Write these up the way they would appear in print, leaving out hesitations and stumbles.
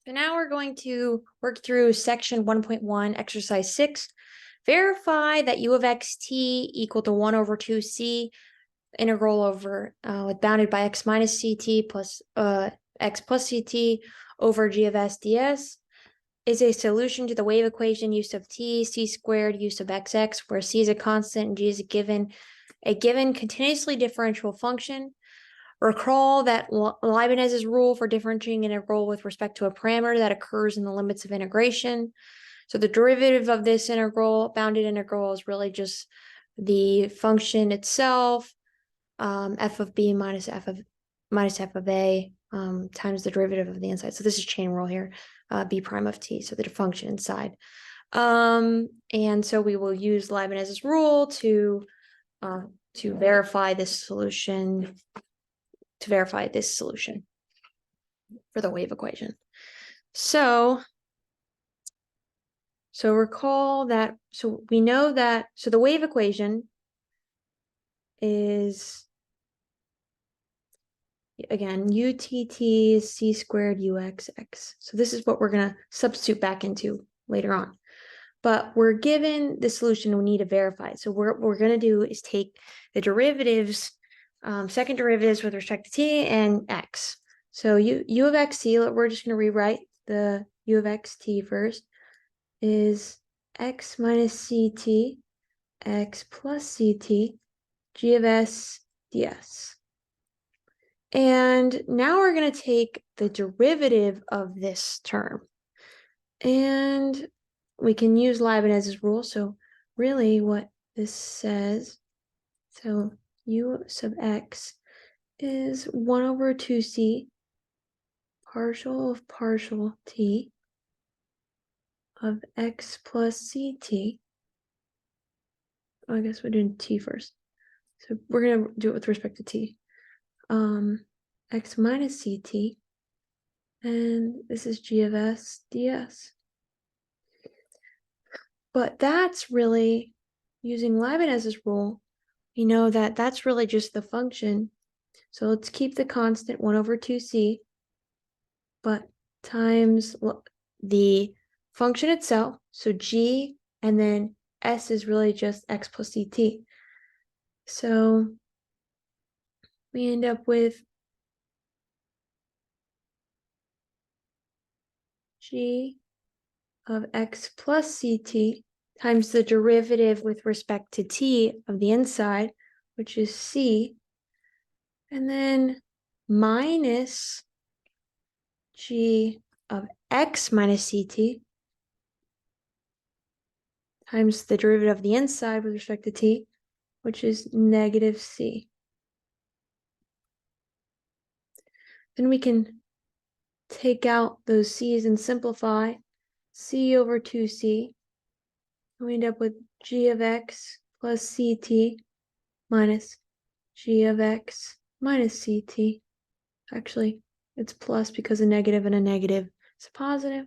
So now we're going to work through section 1.1, exercise 6. Verify that u of xt equal to 1 over 2c integral over with bounded by x minus ct plus x plus ct over g of s ds is a solution to the wave equation u sub t c squared u sub xx, where c is a constant and g is a given continuously differentiable function. Recall that Leibniz's rule for differentiating an integral with respect to a parameter that occurs in the limits of integration. So the derivative of this integral, bounded integral, is really just the function itself, f of b minus f of a times the derivative of the inside. So this is chain rule here, b prime of t, so the function inside. And so we will use Leibniz's rule to verify this solution. For the wave equation. So recall that, so we know that, so the wave equation is, again, utt is c squared uxx. So this is what we're going to substitute back into later on. But we're given the solution, we need to verify it. So what we're going to do is take the derivatives, second derivatives with respect to t and x. So u of xt, we're just going to rewrite the u of xt first, is x minus ct, x plus ct, g of s ds. And now we're going to take the derivative of this term. And we can use Leibniz's rule. So really what this says, so u sub x is 1 over 2c partial of partial t of x plus ct. Oh, I guess we're doing t first. So we're going to do it with respect to t. X minus ct, and this is g of s ds. But that's really, using Leibniz's rule, we know that that's really just the function. So let's keep the constant 1 over 2c, but times the function itself, so g, and then s is really just x plus ct. So we end up with g of x plus ct times the derivative with respect to t of the inside, which is c, and then minus g of x minus ct times the derivative of the inside with respect to t, which is negative c. Then we can take out those c's and simplify. C over 2c. We end up with g of x plus ct minus g of x minus ct. Actually, it's plus because a negative and a negative is a positive.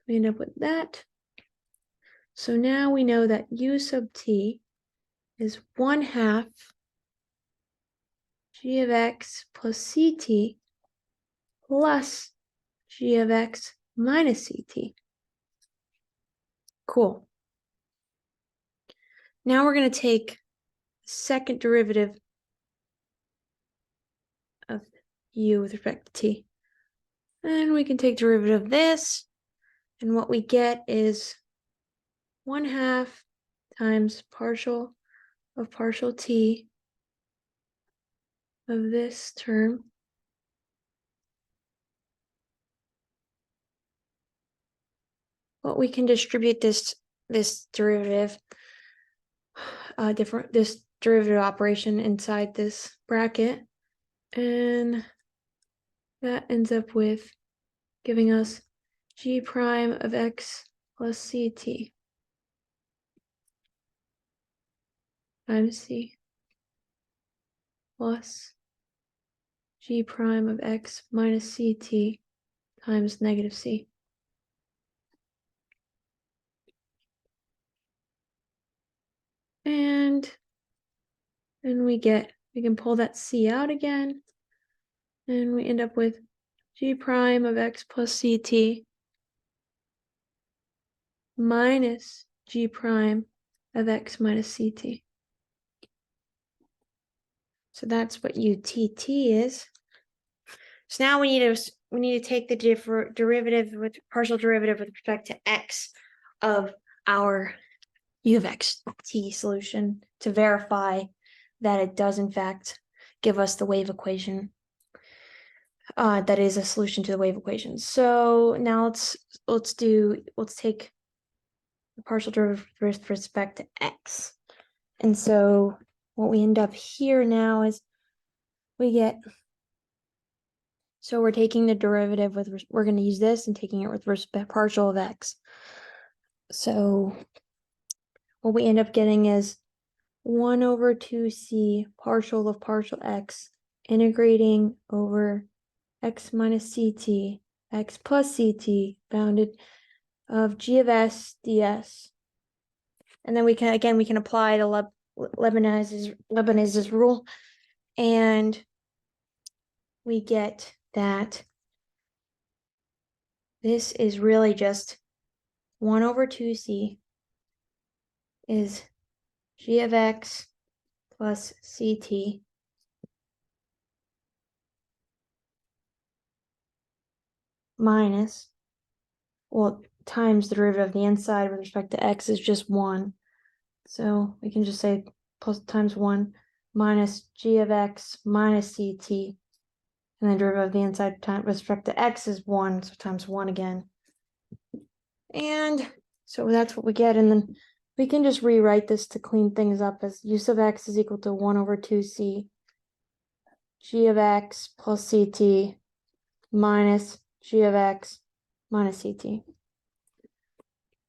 We end up with that. So now we know that u sub t is 1/2 g of x plus ct plus g of x minus ct. Cool. Now we're going to take the second derivative of u with respect to t. And we can take derivative of this, and what we get is 1/2 times partial of partial t of this term but we can distribute this derivative this derivative operation inside this bracket, and that ends up with giving us g prime of x plus ct times c plus g prime of x minus ct times negative c. And then we can pull that c out again, and we end up with g prime of x plus ct minus g prime of x minus ct. So that's what UTT is. So now we need to take the derivative with partial derivative with respect to x of our U of x t solution to verify that it does in fact give us the wave equation. That is a solution to the wave equation. So now let's take the partial derivative with respect to x. And so what we end up here now is we get, so we're taking the derivative with, we're going to use this and taking it with respect partial of x. So what we end up getting is 1 over 2c partial of partial x integrating over x minus ct, x plus ct bounded of g of s ds. And then we can apply the Leibniz's rule, and we get that this is really just 1 over 2c is g of x plus ct minus, well, times the derivative of the inside with respect to x is just 1. So we can just say plus times 1 minus g of x minus ct, and then derivative of the inside with respect to x is 1, so times 1 again. And so that's what we get, and then we can just rewrite this to clean things up as u sub x is equal to 1 over 2c g of x plus ct minus g of x minus ct.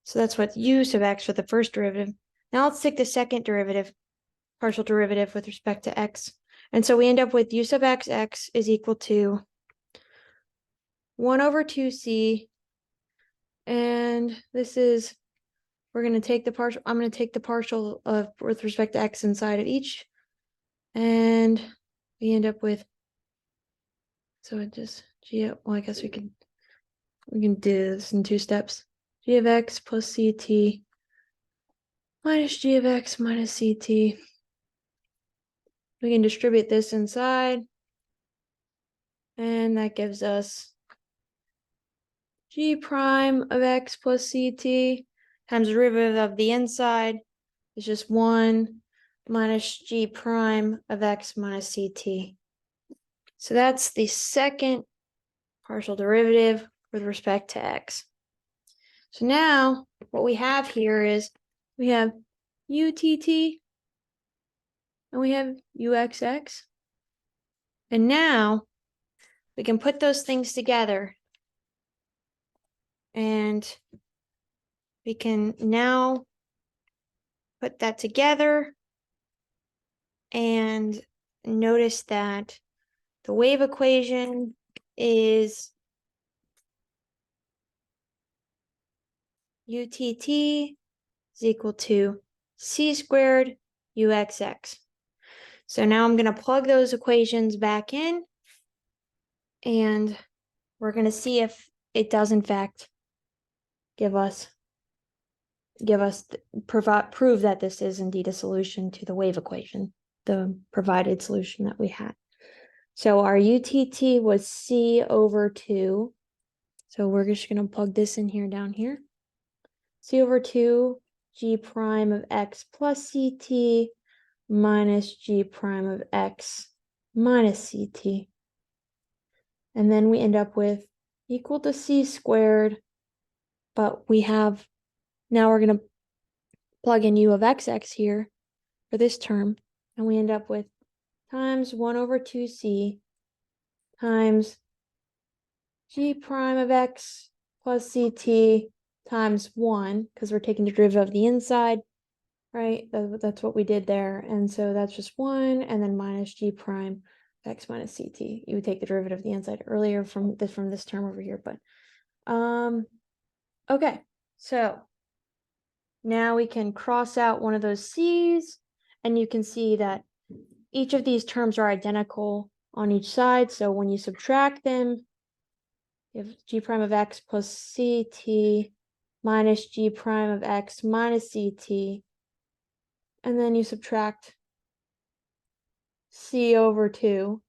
So that's what u sub x for the first derivative. Now let's take the second derivative, partial derivative with respect to x. And so we end up with u sub x is equal to 1 over 2c, and this is, we're going to take the partial, I'm going to take the partial of with respect to x inside of each, and we end up with, so it just well, I guess we can do this in 2 steps. G of x plus ct minus g of x minus ct. We can distribute this inside, and that gives us g prime of x plus ct times the derivative of the inside is just 1 minus g prime of x minus ct. So that's the second partial derivative with respect to x. So now what we have here is we have UTT and we have UXX. And now we can put those things together, and we can now put that together and notice that the wave equation is UTT is equal to c squared UXX. So now I'm going to plug those equations back in, and we're going to see if it does in fact prove that this is indeed a solution to the wave equation, the provided solution that we had. So our UTT was c over 2. So we're just going to plug this in here down here. C over 2 g prime of x plus ct minus g prime of x minus ct. And then we end up with equal to c squared, but we have, now we're going to plug in u of xx here for this term, and we end up with times 1 over 2c times g prime of x plus ct times 1, because we're taking the derivative of the inside, right? That's what we did there. And so that's just 1, and then minus g prime of x minus ct. You would take the derivative of the inside earlier from this term over here, but okay. So now we can cross out one of those c's, and you can see that each of these terms are identical on each side. So when you subtract them, You have g prime of x plus ct minus g prime of x minus ct. And then you subtract c over 2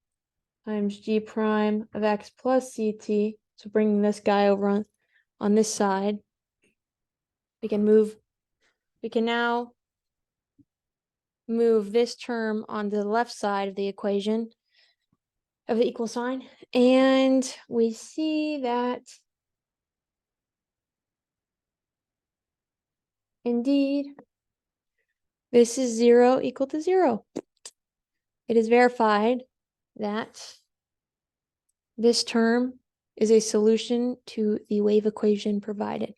times g prime of x plus ct. So bringing this guy over on this side. We can now move this term on the left side of the equation of the equal sign. And we see that indeed this is 0 equal to 0. It is verified that this term is a solution to the wave equation provided.